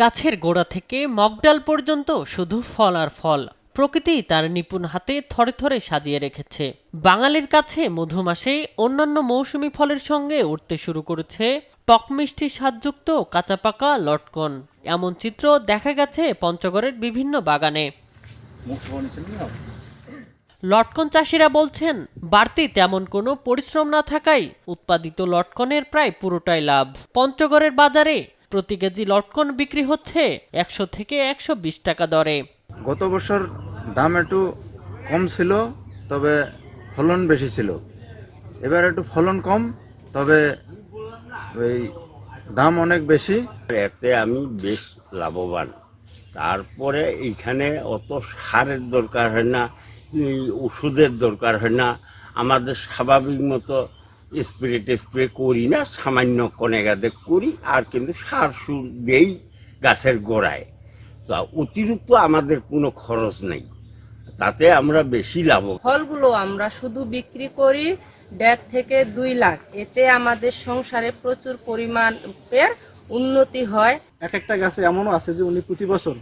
গাছের গোড়া থেকে মগডাল পর্যন্ত শুধু ফল আর ফল। প্রকৃতি তার নিপুণ হাতে থরে থরে সাজিয়ে রেখেছে। বাঙালির কাছে মধুমাসে অন্যান্য মৌসুমী ফলের সঙ্গে উঠতে শুরু করেছে টক মিষ্টি স্বাদযুক্ত কাঁচা পাকা লটকন। এমন চিত্র দেখা গেছে পঞ্চগড়ের বিভিন্ন বাগানে। লটকন চাষিরা বলছেন, বাড়তি তেমন কোনো পরিশ্রম না থাকায় উৎপাদিত লটকনের প্রায় পুরোটাই লাভ। পঞ্চগড়ের বাজারে প্রতি কেজি লটকন বিক্রি হচ্ছে ১০০ থেকে ১২০ টাকা দরে। গত বছর দাম একটু কম ছিল, তবে ফলন বেশি ছিল। এবার একটু ফলন কম, তবে ওই দাম অনেক বেশি। এতে আমি বেশ লাভবান। তারপরে এইখানে অত সারের দরকার হয় না, ওষুধের দরকার হয় না। আমাদের স্বাভাবিক মতো স্প্রে করি না, সামান্য কনেগাদে করি, আর কিন্তু সার সুর দেই গাছের গোড়ায়। তা অতিরিক্ত আমাদের কোনো খরচ নেই, তাতে আমরা বেশি লাভ। ফলগুলো আমরা শুধু বিক্রি করি ১.৫ থেকে ২ লাখ। এতে আমাদের সংসারে প্রচুর পরিমাণের উন্নতি হয়। এক একটা গাছে এমনও আছে যে উনি প্রতি বছর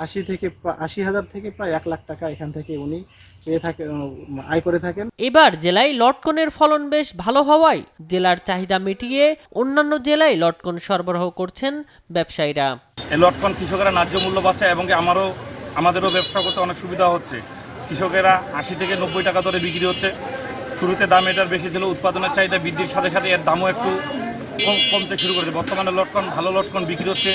৮০,০০০ থেকে প্রায় ১ লাখ টাকা এখান থেকে উনি পেয়ে থাকে, আয় করে থাকেন। এবার জেলায় লটকনের ফলন বেশ ভালো হওয়ায় জেলার চাহিদা মিটিয়ে অন্যান্য জেলায় লটকন সরবরাহ করছেন ব্যবসায়ীরা। এই লটকন কৃষকেরা ন্যায্য মূল্য পাচ্ছে এবং আমাদেরও ব্যবসা করতে অনেক সুবিধা হচ্ছে। কৃষকেরা ৮০ থেকে ৯০ টাকা দরে বিক্রি হচ্ছে। শুরুতে দাম এটার বেশি ছিল, উৎপাদনের চাহিদা বৃদ্ধির সাথে সাথে এর দামও একটু কমতে শুরু করেছে। বর্তমানে ভালো লটকন বিক্রি হচ্ছে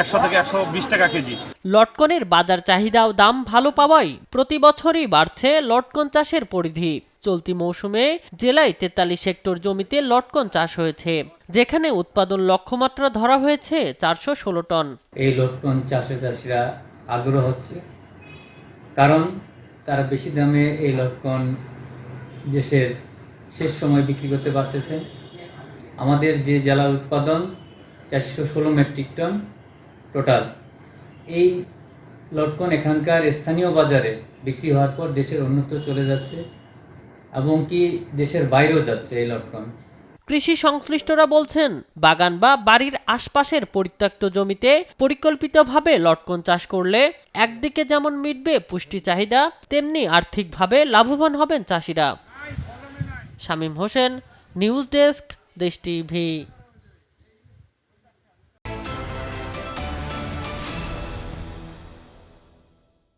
১০০ থেকে ১২০ টাকা কেজি। লটকনের বাজার চাহিদা ও দাম ভালো পাওয়ায় প্রতি বছরই বাড়ছে লটকন চাষের পরিধি। চলতি মৌসুমে জেলায় ৪৩ হেক্টর জমিতে লটকন চাষ হয়েছে, যেখানে উৎপাদন লক্ষ্যমাত্রা ধরা হয়েছে ৪১৬ টন। এই লটকন চাষে চাষিরা আগ্রহ হচ্ছে, কারণ তারা বেশি দামে এই লটকন দেশের শেষ সময় বিক্রি করতে পারতেছে। আমাদের যে জেলার উৎপাদন ৪১৬ মেট্রিক টন টোটাল। এই লটকন এখানকার স্থানীয় বাজারে বিক্রি হওয়ার পর দেশের অন্যত্র চলে যাচ্ছে এবং কি দেশের বাইরেও যাচ্ছে এই লটকন। কৃষি সংশ্লিষ্টরা বলছেন, বাগান বা বাড়ির আশপাশের পরিত্যক্ত জমিতে পরিকল্পিতভাবে লটকন চাষ করলে একদিকে যেমন মিটবে পুষ্টি চাহিদা, তেমনি আর্থিকভাবে লাভবান হবেন চাষিরা। শামীম হোসেন, নিউজ ডেস্ক, দেশ টিভি।